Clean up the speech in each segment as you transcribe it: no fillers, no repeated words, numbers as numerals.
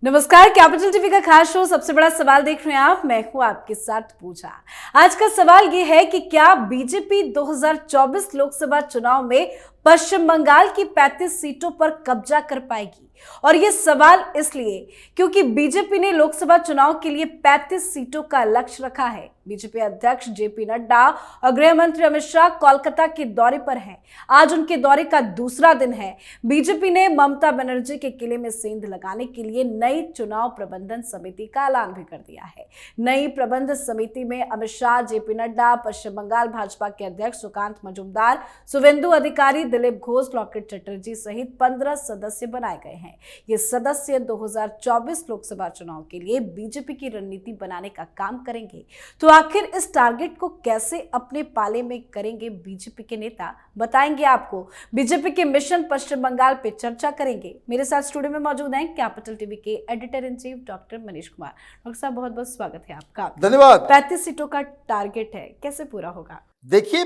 नमस्कार, capital TV का खास शो सबसे बड़ा सवाल देख रहे हैं आप। मैं हूं आपके साथ पूजा। आज का सवाल ये है कि क्या बीजेपी 2024 लोकसभा चुनाव में पश्चिम बंगाल की 35 सीटों पर कब्जा कर पाएगी। और ये सवाल इसलिए क्योंकि बीजेपी ने लोकसभा चुनाव के लिए 35 सीटों का लक्ष्य रखा है। बीजेपी अध्यक्ष जेपी नड्डा और गृह मंत्री अमित शाह कोलकाता के दौरे पर हैं। आज उनके दौरे का दूसरा दिन है। बीजेपी ने ममता बनर्जी के किले में सेंध लगाने के लिए नई चुनाव प्रबंधन समिति का ऐलान भी कर दिया है। नई प्रबंधन समिति में अमित शाह, जेपी नड्डा, पश्चिम बंगाल भाजपा के अध्यक्ष सुकांत मजूमदार, शुवेंदु अधिकारी, दिलीप घोष, लॉकेट चटर्जी सहित 15 सदस्य बनाए गए हैं। ये सदस्य 2024 लोकसभा चुनाव के लिए बीजेपी की रणनीति बनाने का काम करेंगे। तो आखिर इस टारगेट को कैसे अपने पाले में करेंगे बीजेपी के नेता, बताएंगे आपको। बीजेपी के मिशन पश्चिम बंगाल पे चर्चा करेंगे। मेरे साथ स्टूडियो में मौजूद हैं कैपिटल टीवी के editor in chief doctor Manish Kumar. Doctor साहब, बहुत बहुत स्वागत है आपका। धन्यवाद। 35 सीटों का टारगेट है, कैसे पूरा होगा? देखिए,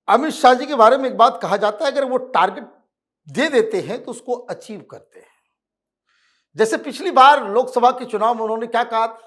अमित शाह जी के बारे में एक बात कहा जाता है, अगर वो टारगेट दे देते हैं तो उसको अचीव करते हैं। जैसे पिछली बार लोकसभा के चुनाव में उन्होंने क्या कहा था,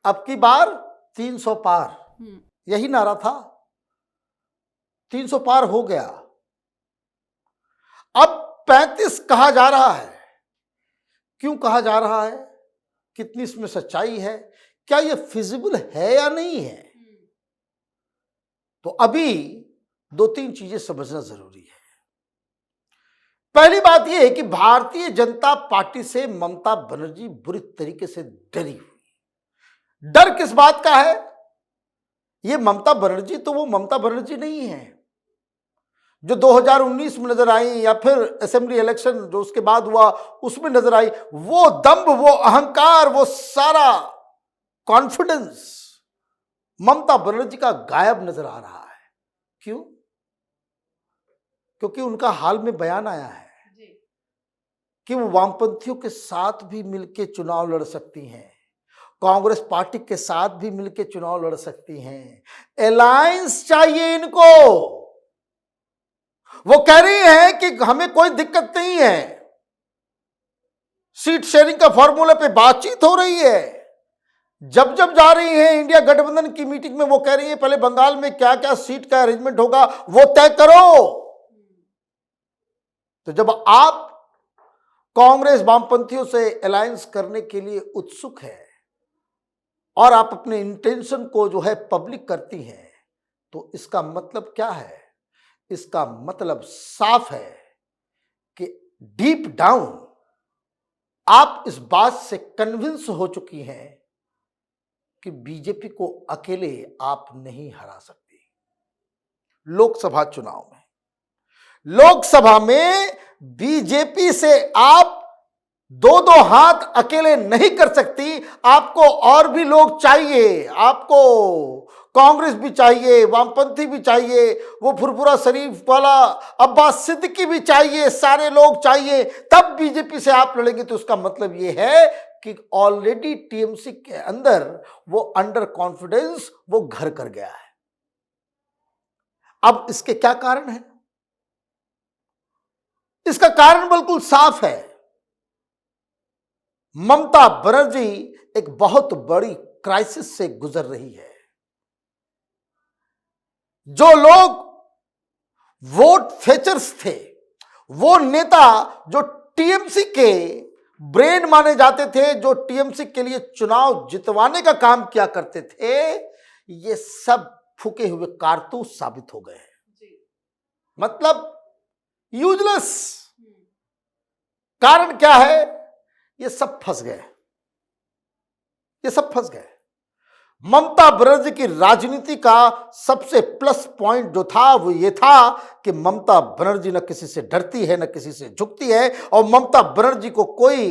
अब की बार 300 पार, यही नारा था। 300 पार हो गया, अब 35 कहा जा रहा है। क्यों कहा जा रहा है, कितनी इसमें सच्चाई है, क्या यह फिजिबल है या नहीं है, तो अभी 2-3 चीजें समझना जरूरी है। पहली बात यह है कि भारतीय जनता पार्टी से ममता बनर्जी बुरी तरीके से डरी हुई। डर किस बात का है, यह ममता बनर्जी तो वो ममता बनर्जी नहीं है जो 2019 में नजर आई, या फिर असेंबली इलेक्शन जो उसके बाद हुआ उसमें नजर आई। वो दंभ, वो अहंकार, वो सारा कॉन्फिडेंस ममता बनर्जी का गायब नजर आ रहा है। क्यों? क्योंकि उनका हाल में बयान आया है कि वो वामपंथियों के साथ भी मिलकर चुनाव लड़ सकती हैं, कांग्रेस पार्टी के साथ भी मिलकर चुनाव लड़ सकती हैं। अलायंस चाहिए इनको। वो कह रही हैं कि हमें कोई दिक्कत नहीं है, सीट शेयरिंग का फॉर्मूला पे बातचीत हो रही है। जब जब जा रही है इंडिया गठबंधन की मीटिंग में, वो कह रही है पहले बंगाल में क्या क्या सीट का अरेंजमेंट होगा वो तय करो। तो जब आप कांग्रेस वामपंथियों से अलायंस करने के लिए उत्सुक है और आप अपने इंटेंशन को जो है पब्लिक करती हैं, तो इसका मतलब क्या है? इसका मतलब साफ है कि डीप डाउन आप इस बात से कन्विंस हो चुकी हैं कि बीजेपी को अकेले आप नहीं हरा सकती। लोकसभा चुनाव में, लोकसभा में बीजेपी से आप दो हाथ अकेले नहीं कर सकती। आपको और भी लोग चाहिए, आपको कांग्रेस भी चाहिए, वामपंथी भी चाहिए, वो फुरफुरा शरीफ वाला अब्बास सिद्दीकी भी चाहिए, सारे लोग चाहिए, तब बीजेपी से आप लड़ेंगे। तो उसका मतलब ये है कि ऑलरेडी टीएमसी के अंदर वो अंडर कॉन्फिडेंस वो घर कर गया है। अब इसके क्या कारण है? इसका कारण बिल्कुल साफ है। ममता बनर्जी एक बहुत बड़ी क्राइसिस से गुजर रही है। जो लोग वोट फेचर्स थे, वो नेता जो टीएमसी के ब्रेन माने जाते थे, जो टीएमसी के लिए चुनाव जितवाने का काम किया करते थे, ये सब फूके हुए कारतूस साबित हो गए हैं। मतलब यूजलेस। कारण क्या है? ये सब फंस गए, ये सब फंस गए। ममता बनर्जी की राजनीति का सबसे प्लस पॉइंट जो था वो ये था कि ममता बनर्जी न किसी से डरती है, न किसी से झुकती है, और ममता बनर्जी को कोई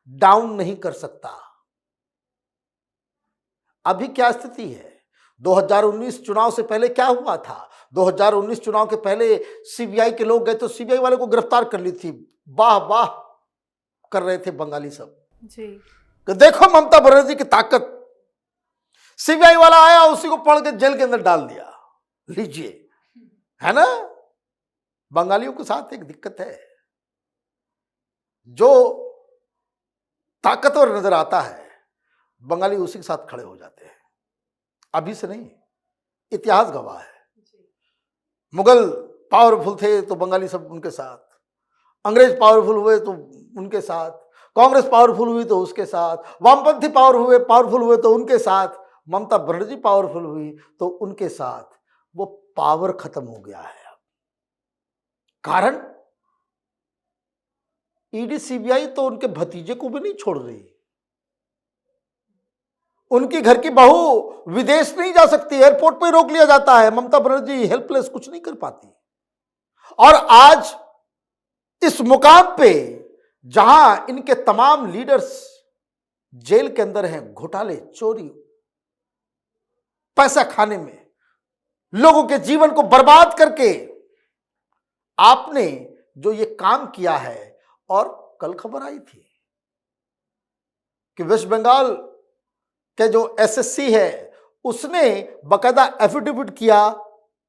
डाउन नहीं कर सकता। अभी क्या स्थिति है? 2019 चुनाव से पहले क्या हुआ था? 2019 चुनाव के पहले सीबीआई के लोग गए तो सीबीआई वाले को गिरफ्तार कर ली थी, वाह वाह कर रहे थे बंगाली सब जी। कि देखो ममता बनर्जी की ताकत। सीबीआई वाला आया, उसी को पकड़ के जेल के अंदर डाल दिया। लीजिए, है ना? बंगालियों के साथ एक दिक्कत है, जो ताकतवर नजर आता है, बंगाली उसी के साथ खड़े हो जाते हैं। अभी से नहीं, इतिहास गवाह है। मुगल पावरफुल थे तो बंगाली सब उनके साथ, अंग्रेज पावरफुल हुए तो उनके साथ, कांग्रेस पावरफुल हुई तो उसके साथ, वामपंथी पावरफुल हुए तो उनके साथ, ममता बनर्जी पावरफुल हुई तो उनके साथ। वो पावर खत्म हो गया है अब। कारण ईडी सीबीआई तो उनके भतीजे को भी नहीं छोड़ रही। उनकी घर की बहू विदेश नहीं जा सकती, एयरपोर्ट पे रोक लिया जाता है। ममता बनर्जी हेल्पलेस, कुछ नहीं कर पाती। और आज इस मुकाम पे जहां इनके तमाम लीडर्स जेल के अंदर हैं, घोटाले, चोरी, पैसा खाने में, लोगों के जीवन को बर्बाद करके आपने जो ये काम किया है। और कल खबर आई थी कि वेस्ट बंगाल के जो एसएससी है उसने बकायदा एफिडेविट किया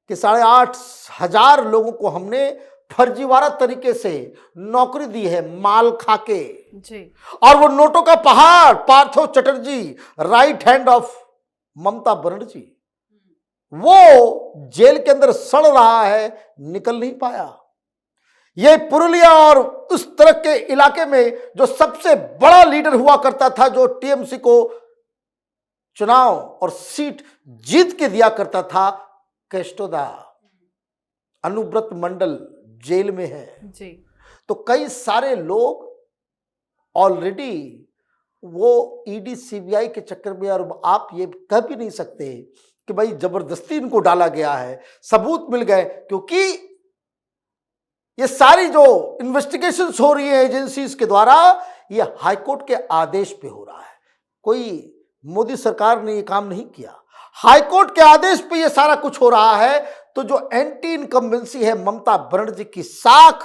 कि 8,500 लोगों को हमने फर्जीवाड़ा तरीके से नौकरी दी है, माल खाके जी। और वो नोटों का पहाड़, Partha Chatterjee, right hand of Mamata Banerjee, वो जेल के अंदर सड़ रहा है, निकल नहीं पाया। ये पुरुलिया और उस तरह के इलाके में जो सबसे बड़ा लीडर हुआ करता था, जो टीएमसी को चुनाव और सीट जीत के दिया करता था, केस्टोदा, अनुव्रत मंडल जेल में है जी। तो कई सारे लोग ऑलरेडी वो ईडी सीबीआई के चक्कर में, और आप ये कह भी नहीं सकते कि भाई जबरदस्ती इनको डाला गया है, सबूत मिल गए। क्योंकि ये सारी जो इन्वेस्टिगेशंस हो रही है एजेंसीज के द्वारा, ये हाईकोर्ट के आदेश पे हो रहा है। कोई मोदी सरकार ने ये काम नहीं किया, हाईकोर्ट के आदेश पे ये सारा कुछ हो रहा है। तो जो एंटी इनकम्बेंसी है ममता बनर्जी की साख,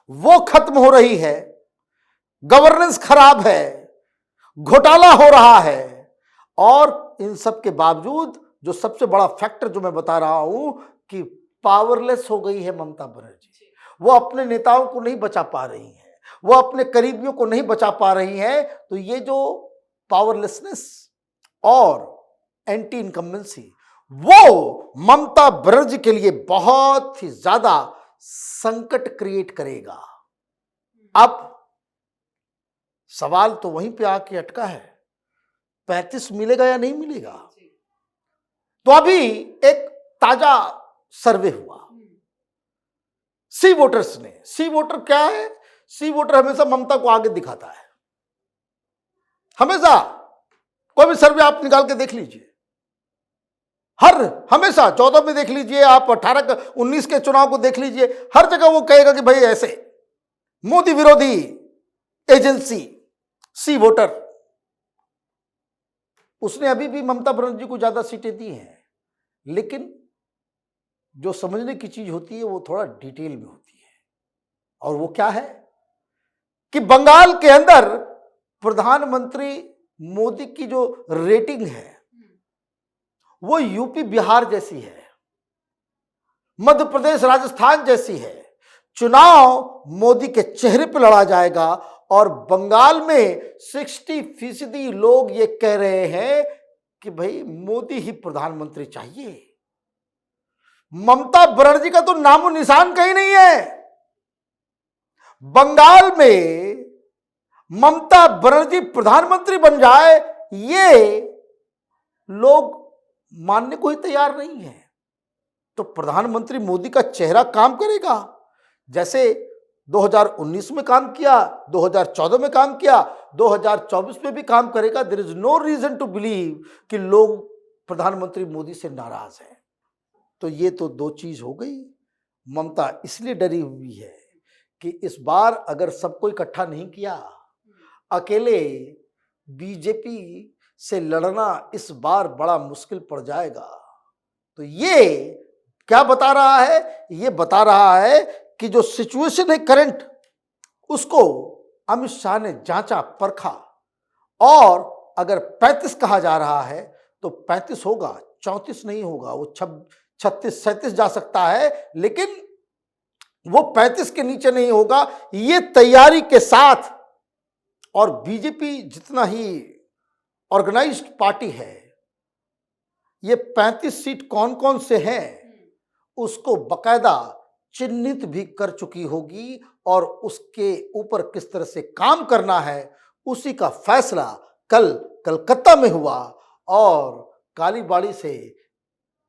वो खत्म हो रही है, गवर्नेंस खराब है, घोटाला हो रहा है। और इन सब के बावजूद जो सबसे बड़ा फैक्टर जो मैं बता रहा हूं कि पावरलेस हो गई है ममता बनर्जी। वो अपने नेताओं को नहीं बचा पा रही हैं, वो अपने करीबियों को नहीं बचा पा रही हैं। तो ये जो पावरलेसनेस और एंटी इनकम्बेंसी, वो ममता बनर्जी के लिए बहुत ही ज्यादा संकट क्रिएट करेगा। अब सवाल तो वहीं पे आके अटका है, 35 मिलेगा या नहीं मिलेगा। तो अभी एक ताजा सर्वे हुआ सी वोटर्स ने। सी वोटर क्या है? सी वोटर हमेशा ममता को आगे दिखाता है, हमेशा। कोई भी सर्वे आप निकाल के देख लीजिए, हमेशा 14 में देख लीजिए, आप 19 के चुनाव को देख लीजिए, हर जगह वो कहेगा कि भाई ऐसे मोदी विरोधी एजेंसी सी वोटर। उसने अभी भी ममता बनर्जी को ज्यादा सीटें दी हैं, लेकिन जो समझने की चीज होती है वो थोड़ा डिटेल में होती है। और वो क्या है कि बंगाल के अंदर प्रधानमंत्री मोदी की जो रेटिंग है वो यूपी बिहार जैसी है, मध्य प्रदेश राजस्थान जैसी है। चुनाव मोदी के चेहरे पर लड़ा जाएगा। और बंगाल में 60% लोग ये कह रहे हैं कि भाई मोदी ही प्रधानमंत्री चाहिए। ममता बनर्जी का तो नामो निशान कहीं नहीं है। बंगाल में ममता बनर्जी प्रधानमंत्री बन जाए, ये लोग मानने को ही तैयार नहीं है। तो प्रधानमंत्री मोदी का चेहरा काम करेगा, जैसे 2019 में काम किया, 2014 में काम किया, 2024 में भी काम करेगा। There is no reason to believe कि लोग प्रधानमंत्री मोदी से नाराज हैं। तो ये तो दो चीज हो गई। ममता इसलिए डरी हुई है कि इस बार अगर सबको इकट्ठा नहीं किया, अकेले बीजेपी से लड़ना इस बार बड़ा मुश्किल पड़ जाएगा। तो ये क्या बता रहा है? ये बता रहा है कि जो सिचुएशन है करंट, उसको अमित शाह ने जांचा, परखा, और अगर 35 कहा जा रहा है तो 35 होगा, 34 नहीं होगा। वो 36-37 जा सकता है, लेकिन वो 35 के नीचे नहीं होगा। ये तैयारी के साथ और बीजेपी जितना ही ऑर्गेनाइज्ड पार्टी है, ये 35 सीट कौन कौन से हैं उसको बकायदा चिन्हित भी कर चुकी होगी और उसके ऊपर किस तरह से काम करना है उसी का फैसला कल कलकत्ता में हुआ और कालीबाड़ी से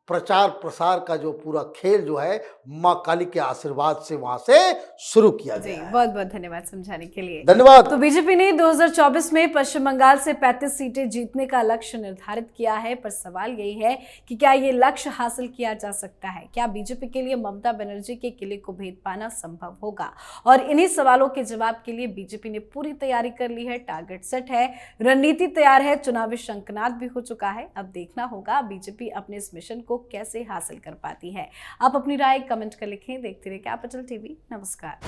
प्रचार प्रसार का जो पूरा खेल जो है मां काली के आशीर्वाद से वहां से शुरू किया जी, गया है। बहुत बहुत धन्यवाद समझाने के लिए। धन्यवाद। तो बीजेपी ने 2024 में पश्चिम बंगाल से 35 सीटें जीतने का लक्ष्य निर्धारित किया है, पर सवाल यही है कि क्या ये लक्ष्य हासिल किया जा सकता है? क्या बीजेपी के लिए ममता बनर्जी के किले को भेद पाना संभव होगा? और इन्हीं सवालों के जवाब के लिए बीजेपी ने पूरी तैयारी कर ली है, टारगेट सेट है, रणनीति तैयार है, चुनावी शंखनाद भी हो चुका है। अब देखना होगा बीजेपी अपने इस मिशन को कैसे हासिल कर पाती है। आप अपनी राय कमेंट कर लिखें। देखते रहिए कैपिटल टीवी। नमस्कार।